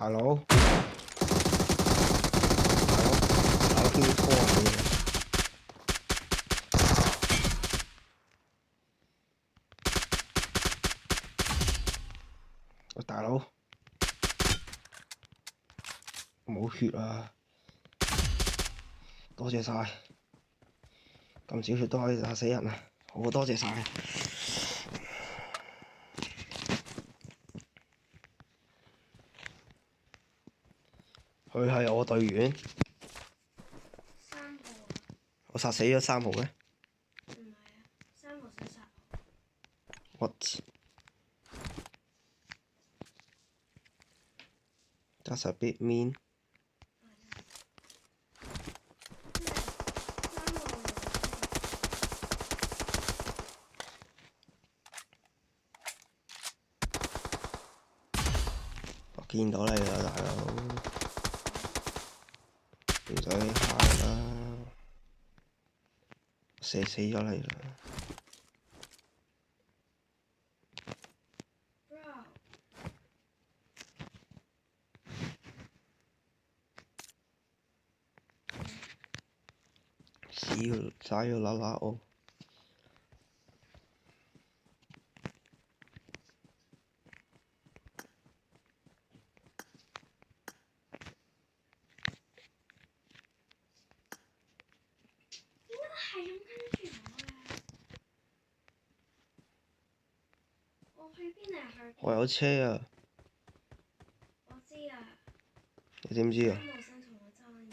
大佬，打邊科你？喂，大佬，冇血啊！多謝晒，咁少血都可以打死人啊！好多謝晒。佢係我隊員。3號啊！我殺死咗3號咩？唔係啊，3號想殺我。What? That's a bit mean。我見到你啦，大佬，唔使嚇啦，射死咗你啦。仔要拉拉我。點解係咁跟住我嘅？我去邊啊？去？我有車啊！我知啊。你點知啊？3號想同我爭嘢。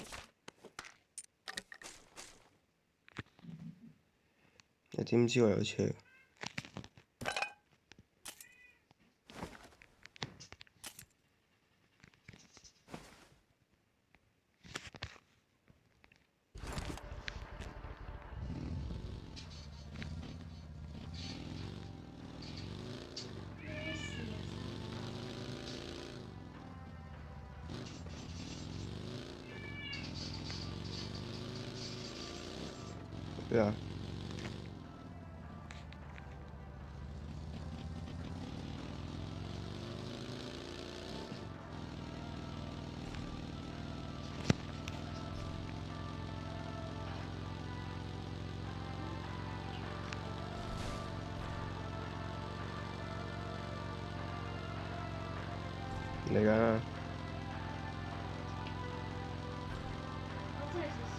你點知我有車？咩事啊？咩啊？嚟緊啊！我真係想笑。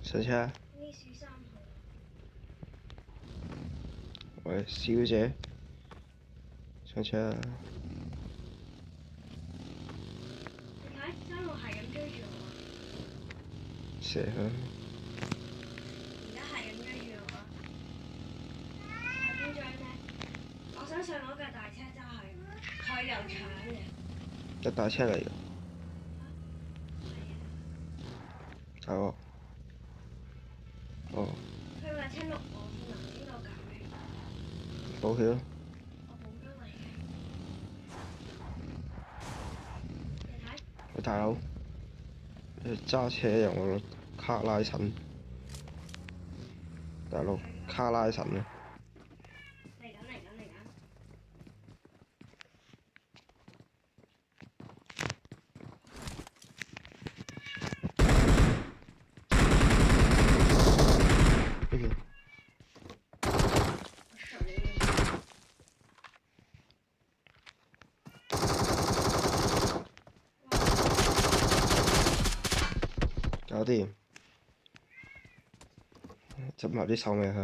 上車。呢樹3號。喂，小姐，上車啊！你睇3號係咁追住我啊！射佢！而家係咁追住我啊！係邊追咩？我想上嗰架大車揸去，佢又搶嘅。一大車嚟㗎。係喎。哦。佢架車碌我添啊！邊個搞嘅？保險咯。我保咗你嘅。你睇。喂，大佬，你揸車用我卡拉神。大佬，卡拉神啊！嚟緊嚟緊嚟緊！呢邊。搞掂。執埋啲手尾去。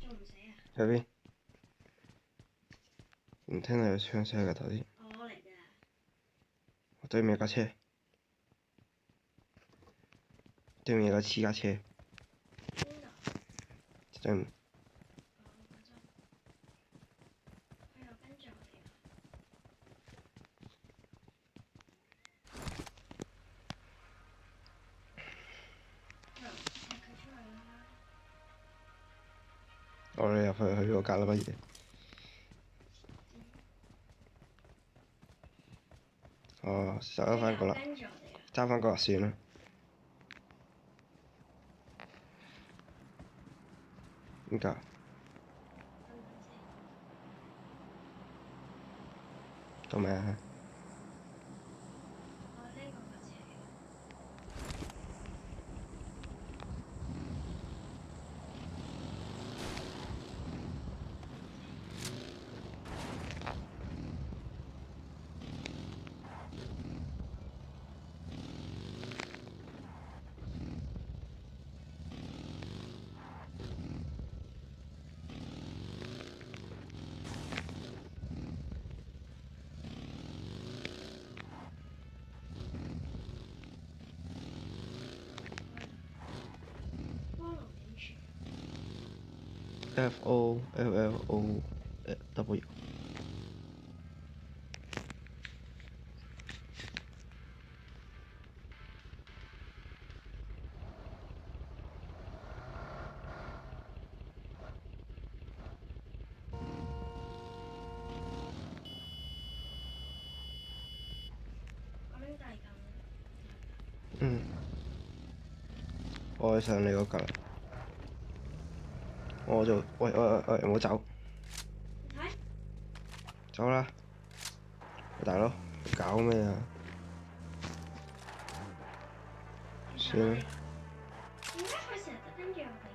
仲唔死啊？喺邊？唔聽你有槍聲㗎頭先。我嚟㗎。我對面有架車。對面有架私家車。邊度？對面。佢又跟住我哋啊！我哋入去嗰格啦，不如。哦，揸翻個啦，跟住我哋啊！揸翻個就算啦。點解？做咩啊？我呢個個斜。菠蘿點算？ FOLLOW。我拎第二嚿啦。嗯。我去上你嗰格啦。我就喂，唔好走。你睇？走啦！大佬，搞咩啊？算啦。點解佢成日都跟住我哋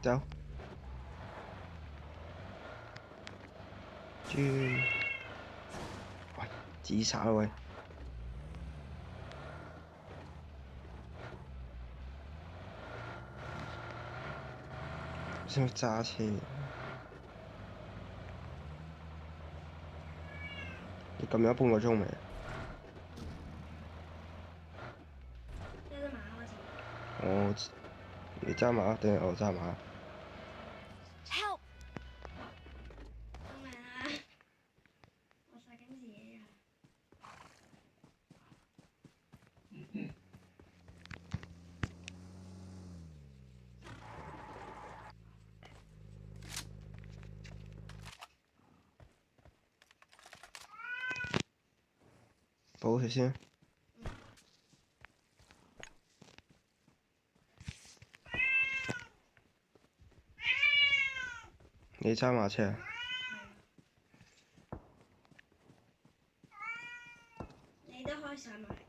嘅？走。豬。喂，自殺啊喂！識唔識揸車？你撳咗半個鐘未？有隻馬好似。你揸馬定係我揸馬？ Help！救命啊！我殺緊自己啊！補血先。你揸馬車啊？係啊。你都可以上埋。